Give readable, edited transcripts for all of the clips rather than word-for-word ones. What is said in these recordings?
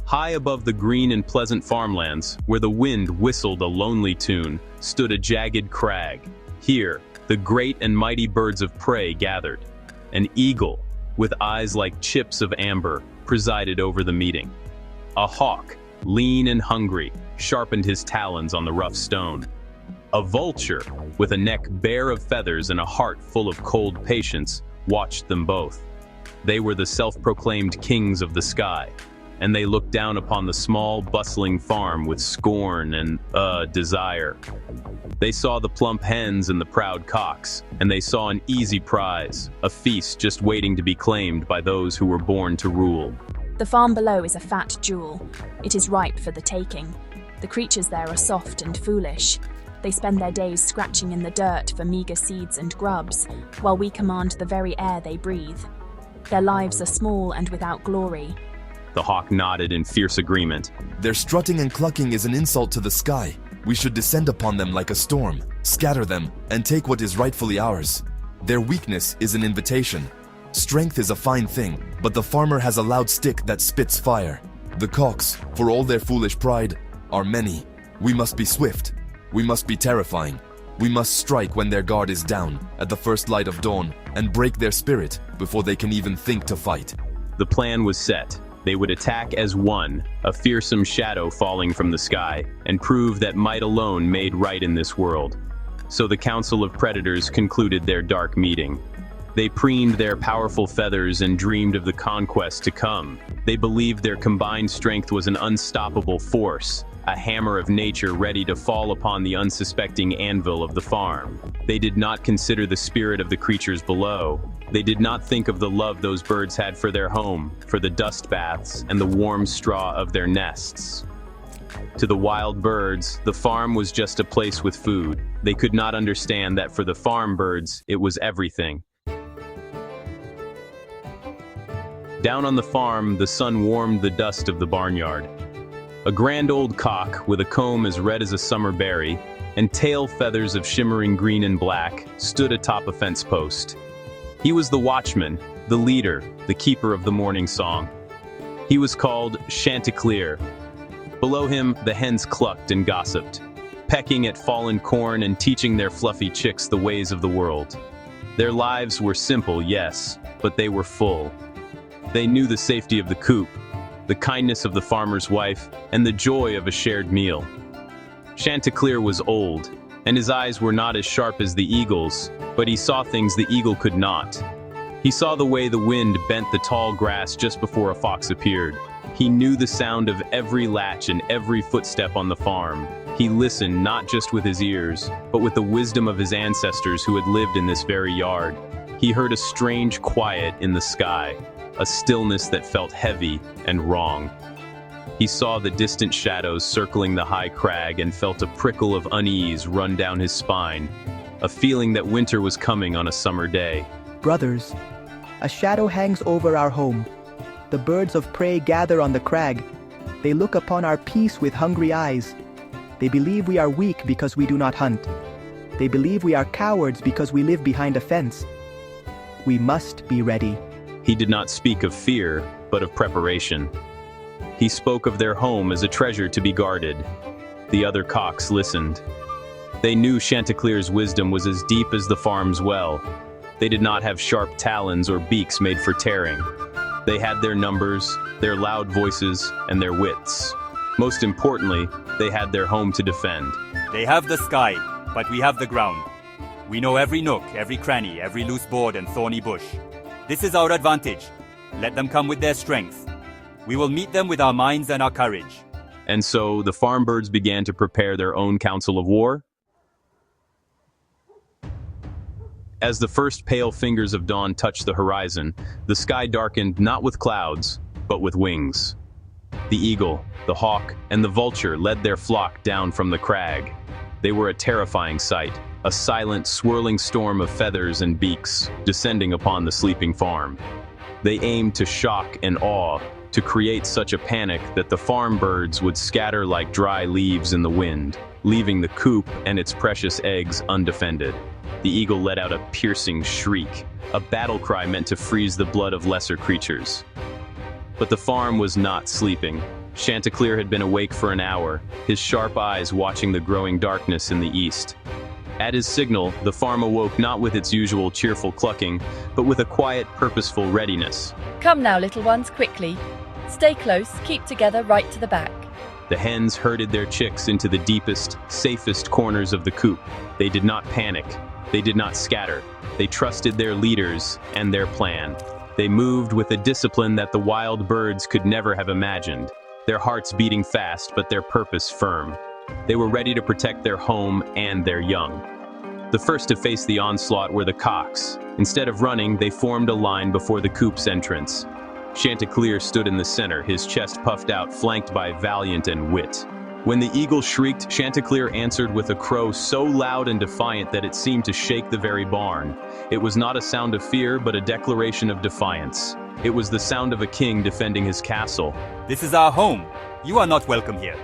High above the green and pleasant farmlands, where the wind whistled a lonely tune, stood a jagged crag. Here, the great and mighty birds of prey gathered. An eagle, with eyes like chips of amber, presided over the meeting. A hawk, lean and hungry, sharpened his talons on the rough stone. A vulture, with a neck bare of feathers and a heart full of cold patience, watched them both. They were the self-proclaimed kings of the sky, and they looked down upon the small, bustling farm with scorn and, desire. They saw the plump hens and the proud cocks, and they saw an easy prize, a feast just waiting to be claimed by those who were born to rule. The farm below is a fat jewel. It is ripe for the taking. The creatures there are soft and foolish. They spend their days scratching in the dirt for meager seeds and grubs, while we command the very air they breathe. Their lives are small and without glory. The hawk nodded in fierce agreement. Their strutting and clucking is an insult to the sky. We should descend upon them like a storm, scatter them, and take what is rightfully ours. Their weakness is an invitation. Strength is a fine thing, but the farmer has a loud stick that spits fire. The cocks, for all their foolish pride, are many. We must be swift. We must be terrifying. We must strike when their guard is down, at the first light of dawn, and break their spirit before they can even think to fight. The plan was set. They would attack as one, a fearsome shadow falling from the sky, and prove that might alone made right in this world. So the Council of Predators concluded their dark meeting. They preened their powerful feathers and dreamed of the conquest to come. They believed their combined strength was an unstoppable force, a hammer of nature ready to fall upon the unsuspecting anvil of the farm. They did not consider the spirit of the creatures below. They did not think of the love those birds had for their home, for the dust baths, and the warm straw of their nests. To the wild birds, the farm was just a place with food. They could not understand that for the farm birds, it was everything. Down on the farm, the sun warmed the dust of the barnyard. A grand old cock, with a comb as red as a summer berry, and tail feathers of shimmering green and black, stood atop a fence post. He was the watchman, the leader, the keeper of the morning song. He was called Chanticleer. Below him, the hens clucked and gossiped, pecking at fallen corn and teaching their fluffy chicks the ways of the world. Their lives were simple, yes, but they were full. They knew the safety of the coop, the kindness of the farmer's wife, and the joy of a shared meal. Chanticleer was old, and his eyes were not as sharp as the eagle's, but he saw things the eagle could not. He saw the way the wind bent the tall grass just before a fox appeared. He knew the sound of every latch and every footstep on the farm. He listened not just with his ears, but with the wisdom of his ancestors who had lived in this very yard. He heard a strange quiet in the sky, a stillness that felt heavy and wrong. He saw the distant shadows circling the high crag and felt a prickle of unease run down his spine, a feeling that winter was coming on a summer day. Brothers, a shadow hangs over our home. The birds of prey gather on the crag. They look upon our peace with hungry eyes. They believe we are weak because we do not hunt. They believe we are cowards because we live behind a fence. We must be ready. He did not speak of fear, but of preparation. He spoke of their home as a treasure to be guarded. The other cocks listened. They knew Chanticleer's wisdom was as deep as the farm's well. They did not have sharp talons or beaks made for tearing. They had their numbers, their loud voices, and their wits. Most importantly, they had their home to defend. They have the sky, but we have the ground. We know every nook, every cranny, every loose board and thorny bush. This is our advantage. Let them come with their strength. We will meet them with our minds and our courage. And so the farm birds began to prepare their own council of war. As the first pale fingers of dawn touched the horizon, the sky darkened not with clouds, but with wings. The eagle, the hawk, and the vulture led their flock down from the crag. They were a terrifying sight, a silent, swirling storm of feathers and beaks descending upon the sleeping farm. They aimed to shock and awe, to create such a panic that the farm birds would scatter like dry leaves in the wind, leaving the coop and its precious eggs undefended. The eagle let out a piercing shriek, a battle cry meant to freeze the blood of lesser creatures. But the farm was not sleeping. Chanticleer had been awake for an hour, his sharp eyes watching the growing darkness in the east. At his signal, the farm awoke not with its usual cheerful clucking, but with a quiet, purposeful readiness. Come now, little ones, quickly. Stay close, keep together right to the back. The hens herded their chicks into the deepest, safest corners of the coop. They did not panic. They did not scatter. They trusted their leaders and their plan. They moved with a discipline that the wild birds could never have imagined, their hearts beating fast but their purpose firm. They were ready to protect their home and their young. The first to face the onslaught were the cocks. Instead of running, they formed a line before the coop's entrance. Chanticleer stood in the center, his chest puffed out, flanked by Valiant and Wit. When the eagle shrieked, Chanticleer answered with a crow so loud and defiant that it seemed to shake the very barn. It was not a sound of fear, but a declaration of defiance. It was the sound of a king defending his castle. This is our home. You are not welcome here.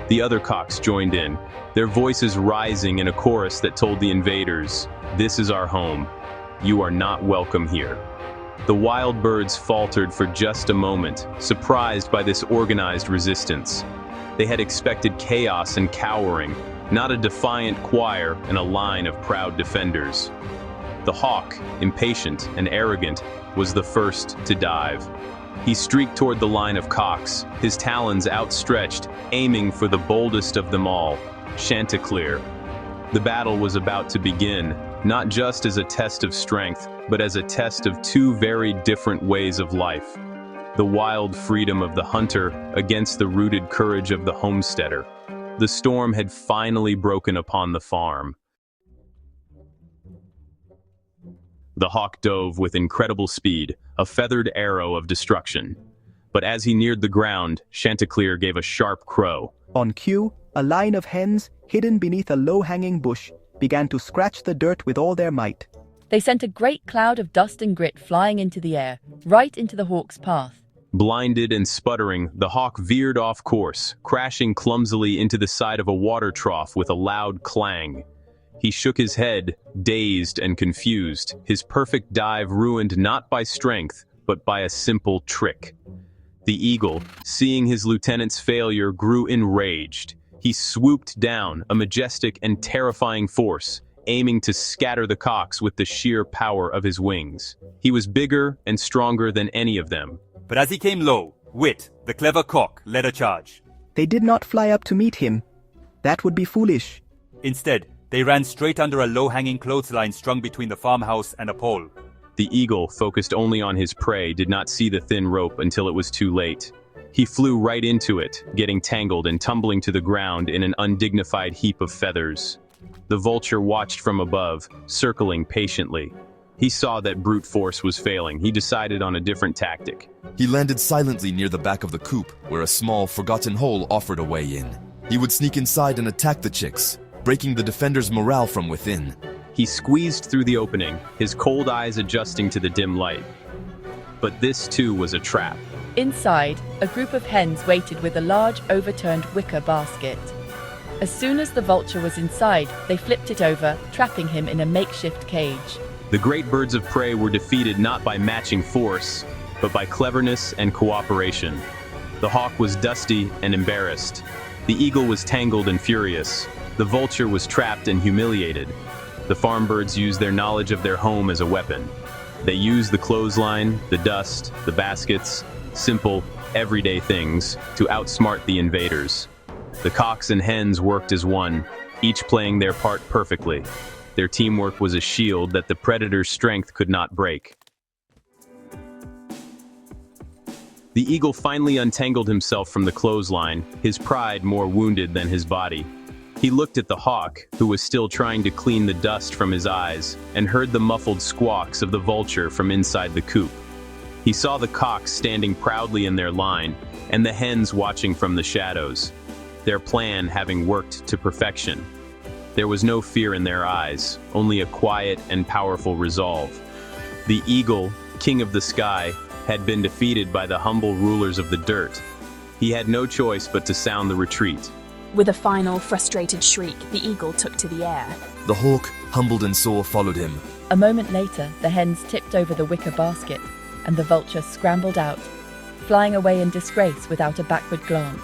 The other cocks joined in, their voices rising in a chorus that told the invaders, "This is our home. You are not welcome here." The wild birds faltered for just a moment, surprised by this organized resistance. They had expected chaos and cowering, not a defiant choir and a line of proud defenders. The hawk, impatient and arrogant, was the first to dive. He streaked toward the line of cocks, his talons outstretched, aiming for the boldest of them all, Chanticleer. The battle was about to begin, not just as a test of strength, but as a test of two very different ways of life. The wild freedom of the hunter against the rooted courage of the homesteader. The storm had finally broken upon the farm. The hawk dove with incredible speed, a feathered arrow of destruction. But as he neared the ground, Chanticleer gave a sharp crow. On cue, a line of hens, hidden beneath a low-hanging bush, began to scratch the dirt with all their might. They sent a great cloud of dust and grit flying into the air, right into the hawk's path. Blinded and sputtering, the hawk veered off course, crashing clumsily into the side of a water trough with a loud clang. He shook his head, dazed and confused, his perfect dive ruined not by strength, but by a simple trick. The eagle, seeing his lieutenant's failure, grew enraged. He swooped down, a majestic and terrifying force, aiming to scatter the cocks with the sheer power of his wings. He was bigger and stronger than any of them. But as he came low, Wit, the clever cock, led a charge. They did not fly up to meet him. That would be foolish. Instead, they ran straight under a low-hanging clothesline strung between the farmhouse and a pole. The eagle, focused only on his prey, did not see the thin rope until it was too late. He flew right into it, getting tangled and tumbling to the ground in an undignified heap of feathers. The vulture watched from above, circling patiently. He saw that brute force was failing. He decided on a different tactic. He landed silently near the back of the coop, where a small, forgotten hole offered a way in. He would sneak inside and attack the chicks, breaking the defenders' morale from within. He squeezed through the opening, his cold eyes adjusting to the dim light. But this too was a trap. Inside, a group of hens waited with a large overturned wicker basket. As soon as the vulture was inside, they flipped it over, trapping him in a makeshift cage. The great birds of prey were defeated not by matching force, but by cleverness and cooperation. The hawk was dusty and embarrassed. The eagle was tangled and furious. The vulture was trapped and humiliated. The farm birds used their knowledge of their home as a weapon. They used the clothesline, the dust, the baskets, simple, everyday things, to outsmart the invaders. The cocks and hens worked as one, each playing their part perfectly. Their teamwork was a shield that the predator's strength could not break. The eagle finally untangled himself from the clothesline, his pride more wounded than his body. He looked at the hawk, who was still trying to clean the dust from his eyes, and heard the muffled squawks of the vulture from inside the coop. He saw the cocks standing proudly in their line, and the hens watching from the shadows, their plan having worked to perfection. There was no fear in their eyes, only a quiet and powerful resolve. The eagle, king of the sky, had been defeated by the humble rulers of the dirt. He had no choice but to sound the retreat. With a final, frustrated shriek, the eagle took to the air. The hawk, humbled and sore, followed him. A moment later, the hens tipped over the wicker basket, and the vulture scrambled out. flying away in disgrace without a backward glance.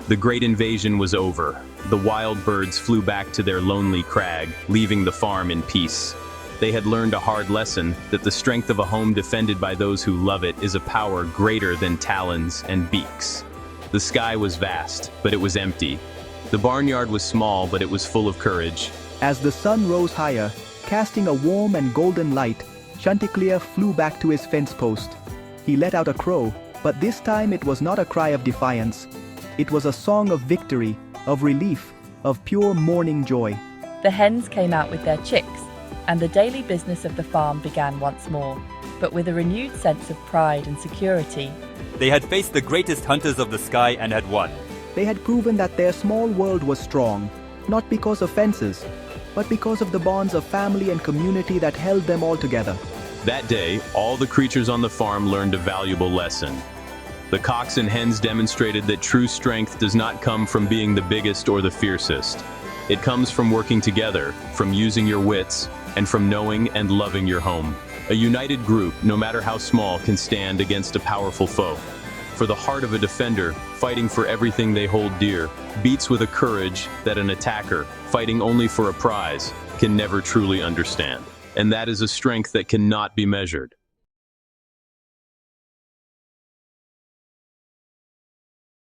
The great invasion was over. The wild birds flew back to their lonely crag, leaving the farm in peace. They had learned a hard lesson that the strength of a home defended by those who love it is a power greater than talons and beaks. The sky was vast, but it was empty. The barnyard was small, but it was full of courage. As the sun rose higher, casting a warm and golden light, Chanticleer flew back to his fence post. He let out a crow, but this time it was not a cry of defiance. It was a song of victory, of relief, of pure morning joy. The hens came out with their chicks, and the daily business of the farm began once more, but with a renewed sense of pride and security. They had faced the greatest hunters of the sky and had won. They had proven that their small world was strong, not because of fences, but because of the bonds of family and community that held them all together. That day, all the creatures on the farm learned a valuable lesson. The cocks and hens demonstrated that true strength does not come from being the biggest or the fiercest. It comes from working together, from using your wits, and from knowing and loving your home. A united group, no matter how small, can stand against a powerful foe. For the heart of a defender, fighting for everything they hold dear, beats with a courage that an attacker, fighting only for a prize, can never truly understand. And that is a strength that cannot be measured.